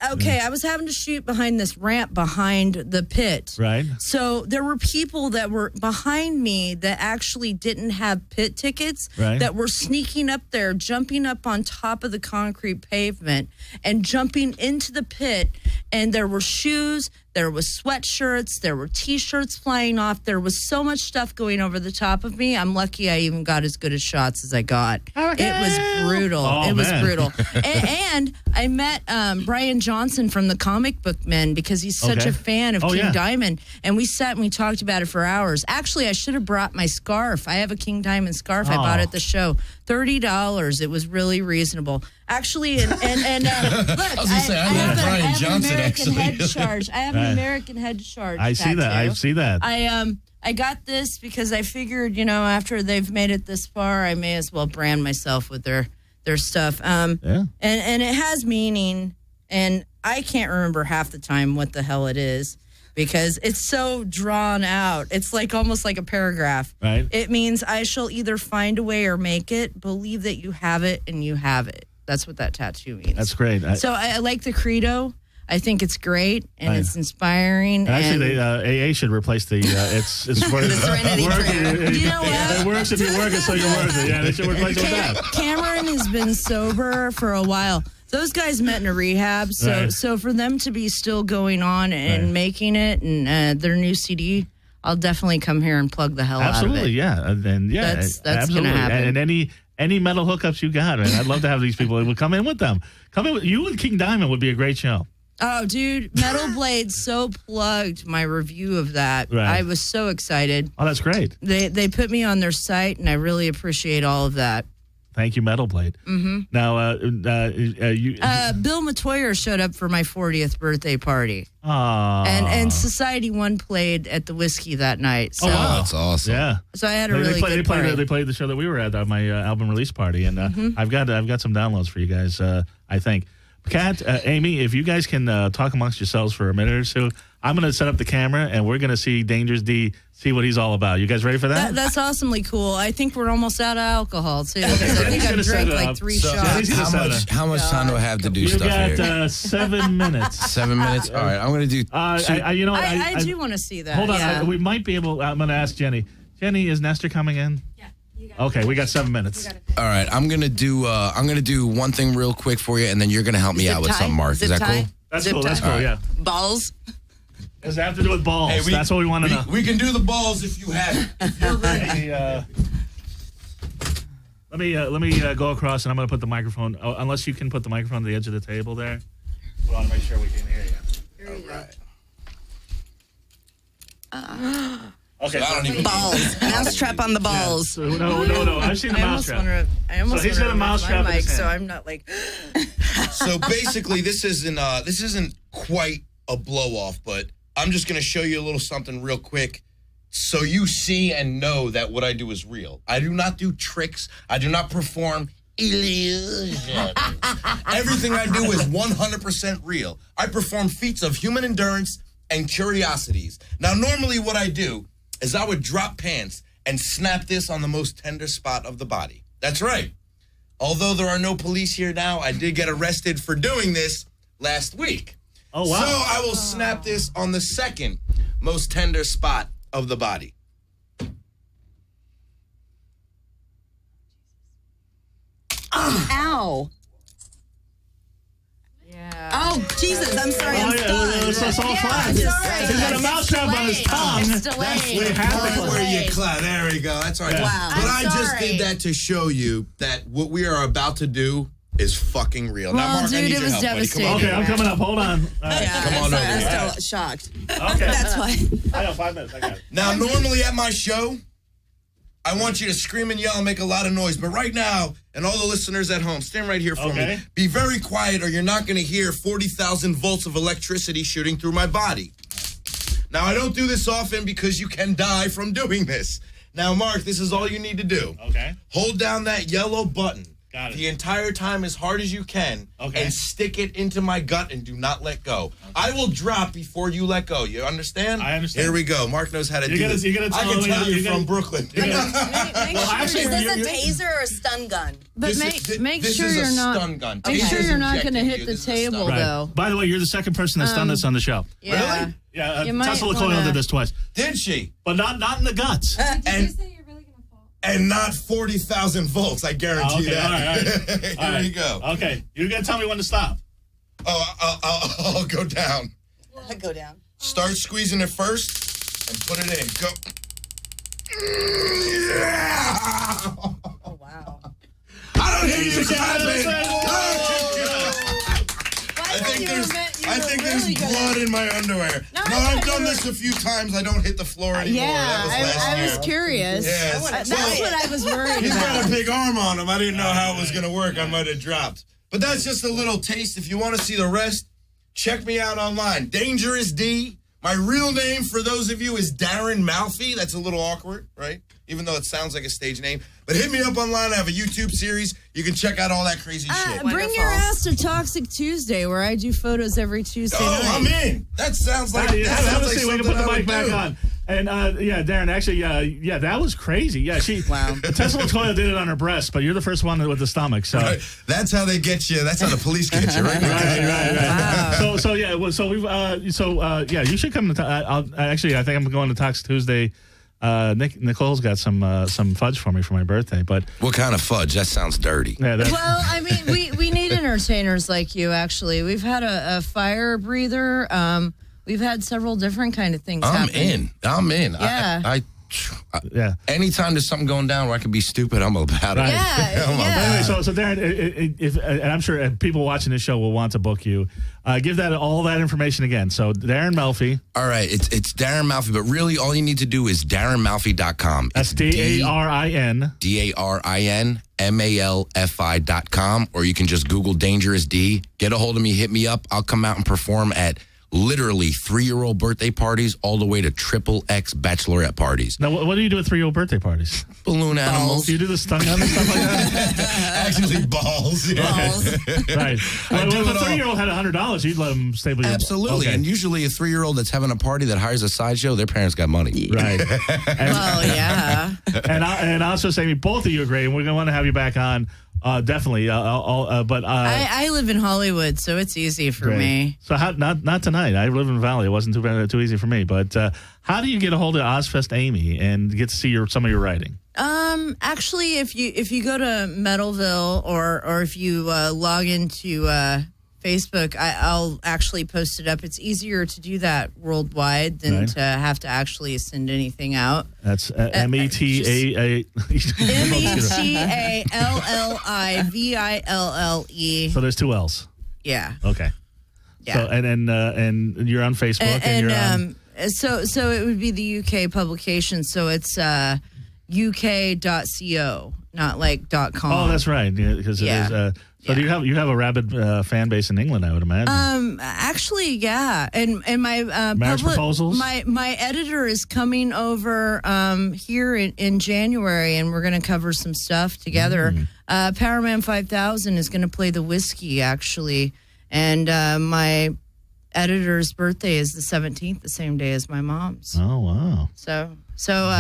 having to shoot behind this ramp behind the pit. Right. So there were people that were behind me that actually didn't have pit tickets. Right. That were sneaking up there, jumping up on top of the concrete pavement and jumping into the pit. And there were shoes. There was sweatshirts. There were T-shirts flying off. There was so much stuff going over the top of me. I'm lucky I even got as good a shots as I got. It was brutal. Oh, it was man. brutal. And I met Brian Johnson from the Comic Book Men because he's such a fan of King Diamond. And we sat and we talked about it for hours. Actually, I should have brought my scarf. I have a King Diamond scarf I bought at the show. $30. It was really reasonable. Actually, and look, I was going to say, I love Brian Johnson, actually. Head charge. I have an American head charge. I see that. I see that. I got this because I figured, after they've made it this far, I may as well brand myself with their stuff. And it has meaning, and I can't remember half the time what the hell it is because it's so drawn out. It's like almost like a paragraph. Right. It means I shall either find a way or make it, believe that you have it, and you have it. That's what that tattoo means. That's great. So I like the credo. I think it's great and it's inspiring. Actually, AA should replace the it's for the Serenity Prayer. You know what? It works if you work it, so you work it. Yeah, they should replace it with that. Cameron has been sober for a while. Those guys met in a rehab, so for them to be still going on and making it and their new CD, I'll definitely come here and plug the hell out of it. Absolutely, yeah, and that's absolutely. Gonna happen. And any metal hookups you got, man, I'd love to have these people. Would come in with them. Come in with you and King Diamond would be a great show. Oh, dude, Metal Blade so plugged my review of that. Right. I was so excited. Oh, that's great. They put me on their site, and I really appreciate all of that. Thank you, Metal Blade. Mm-hmm. Now, Bill Matoyer showed up for my 40th birthday party. Aww. And Society One played at the Whiskey that night. So, wow. That's awesome. Yeah. So I had a really good party. They played the show that we were at my album release party, and I've got some downloads for you guys. I think. Kat, Amy, if you guys can talk amongst yourselves for a minute or two, I'm going to set up the camera, and we're going to see Dangerous D, see what he's all about. You guys ready for that? That's awesomely cool. I think we're almost out of alcohol, too. I think I've drank like 3 shots. How much time do I have to do stuff here? You got 7 minutes. 7 minutes? All right, I'm going to do... I do want to see that. Hold on. We might be able... I'm going to ask Jenny. Jenny, is Nestor coming in? Yeah. You got Okay, we got 7 minutes. All right, I'm gonna do one thing real quick for you, and then you're gonna help me out with something, Mark. Is that cool? That's cool. That's cool. Yeah. Balls. Does it have to do with balls? Hey, That's what we want to know. We can do the balls if you have it. If you're ready. Let me go across, and I'm gonna put the microphone. Unless you can put the microphone to the edge of the table there. We want to make sure we can hear you. All right. Okay. So I don't even Balls. Mousetrap on the balls. Yeah, no. I've seen the mousetrap. I almost he's got a mousetrap in his hand. so I'm not like... So basically, this isn't quite a blow off, but I'm just going to show you a little something real quick so you see and know that what I do is real. I do not do tricks. I do not perform illusions. Everything I do is 100% real. I perform feats of human endurance and curiosities. Now, normally what I do is I would drop pants and snap this on the most tender spot of the body. That's right. Although there are no police here now, I did get arrested for doing this last week. Oh, wow. So I will snap this on the second most tender spot of the body. Ow. Yeah. Oh, Jesus. I'm sorry. I'm stunned. It's all flat. He's got a mousetrap on his tongue. That's where you clap. There we go. That's all right. Wow. But I just did that to show you that what we are about to do is fucking real. Well, now, Mark, dude, I need it your was help, buddy. Come devastating. on. Okay, I'm coming up. Hold on. Come on over I'm here. still shocked. Okay. That's why. I know, 5 minutes. I got it. Now, normally at my show, I want you to scream and yell and make a lot of noise. But right now, and all the listeners at home, stand right here for me. Be very quiet or you're not going to hear 40,000 volts of electricity shooting through my body. Now, I don't do this often because you can die from doing this. Now, Mark, this is all you need to do. Okay. Hold down that yellow button. Got it. The entire time as hard as you can. Okay. And stick it into my gut and do not let go. Okay. I will drop before you let go. You understand? I understand. Here we go. Mark knows how to do this. You're gonna I can tell you're from Brooklyn. Is this a taser or a stun gun? But make sure you're not. Stun gun. Make sure Taser's you're not going to injecting hit you. the This is a table, stun. though. By the way, you're the second person that's done this on the show. Yeah. Really? Yeah, You might Tesla wanna- Coil did this twice. Did she? But not in the guts. Did you And- say you're really going to fall? And not 40,000 volts. I guarantee Okay, that. all right. Here All right. we go. Okay, you're going to tell me when to stop. I'll go down. Go down. Start squeezing it first and put it in. Go. Oh, wow. I don't hear you clapping. I think there's blood in my underwear. No, I've done this a few times. I don't hit the floor anymore. That was last year. I was curious. Yes. That's what I was worried He's got a about. big arm on him. I didn't know how it was going to work. I might have dropped. But that's just a little taste. If you want to see the rest, check me out online. Dangerous D. My real name, for those of you, is Darren Malfi. That's a little awkward, right? Even though it sounds like a stage name. But hit me up online. I have a YouTube series. You can check out all that crazy shit. Bring your ass to Toxic Tuesday, where I do photos every Tuesday night. I'm in. That sounds like Have a something seat. We can put the I mic would back do. on. And Darren, actually, that was crazy. Yeah, Tesla Coil did it on her breast, but you're the first one with the stomach. So Right. That's how they get you. That's how the police get you, right? right. Wow. You should come to. I think I'm going to Toxic Tuesday. Nicole's got some fudge for me for my birthday, but What kind of fudge? That sounds dirty. yeah, Well, I mean, we need entertainers like you, actually. We've had a fire breather. We've had several different kind of things happen. I'm in. Yeah. yeah. Anytime there's something going down where I can be stupid, I'm about it. Right. Yeah, Anyway, so Darren, and I'm sure people watching this show will want to book you. Give all that information again. So Darren Malfi. All right, it's Darren Malfi, but really all you need to do is darrenmalfi.com. That's DARIN. DARIN malfi.com, or you can just Google Dangerous D. Get a hold of me, hit me up. I'll come out and perform at literally 3-year-old birthday parties all the way to XXX bachelorette parties. Now, what do you do at 3-year-old birthday parties? Balloon animals. Do you do the stunt gun and stuff like that? Actually, balls. Yeah. Balls. Right. Well, if a 3-year-old had $100, you'd let them stay with you. Absolutely. Okay. And usually a 3-year-old that's having a party that hires a sideshow, their parents got money. Right. Well, yeah. And also say both of you are great, and we're going to want to have you back on. Definitely. I live in Hollywood, so it's easy for me. So not tonight. I live in the Valley. It wasn't too easy for me. But how do you get a hold of Ozzfest Amy and get to see some of your writing? Actually, if you go to Metalville or if you log into Facebook, I'll actually post it up. It's easier to do that worldwide than to have to actually send anything out. That's METAA. METALLIVILLE. So there's 2 L's. Yeah. Okay. Yeah. So and you're on Facebook and you're on. So it would be the UK publication. So it's uk.co, not like .com. Oh, that's right. Because it is. So do you have a rabid fan base in England? I would imagine. Actually, yeah, and my marriage proposals. My editor is coming over here in January, and we're going to cover some stuff together. Powerman 5000 is going to play the whiskey actually, and my editor's birthday is the 17th, the same day as my mom's. Oh wow! So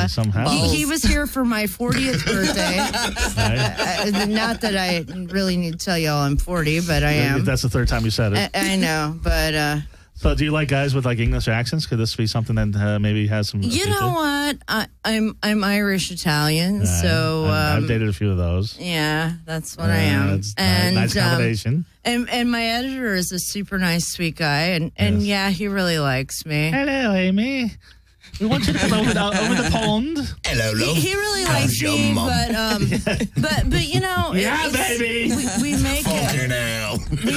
he was here for my 40th birthday. Not that I really need to tell y'all I'm 40, but I am. That's the 3rd time you said it. I know, but. So do you like guys with like English accents? Could this be something that maybe has some? You know what? I'm Irish Italian, so I've dated a few of those. Yeah, that's what I am. That's nice combination. And my editor is a super nice, sweet guy, and yeah, he really likes me. Hello, Amy. We want you to come over the pond. Hello, love. He really likes me, but you know, yeah, baby. We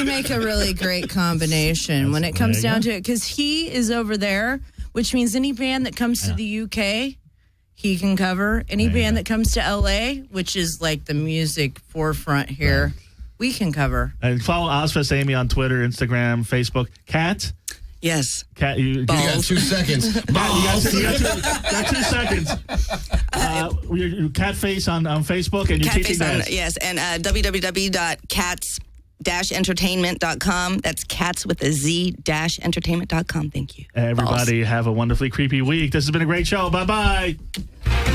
make a really great combination when it comes down to it, because he is over there, which means any band that comes to the UK, he can cover. Any band that comes to LA, which is like the music forefront here, we can cover. And follow Ozzfest Amy on Twitter, Instagram, Facebook. Kat. Yes. Kat, you got 2 seconds. You got 2 seconds. Your Katface on Facebook, and you're teaching dance. Yes, and www.cats-entertainment.com. That's cats with a Z-entertainment.com. Thank you. Everybody have a wonderfully creepy week. This has been a great show. Bye-bye.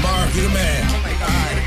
Mark, you're the man. Oh, my God.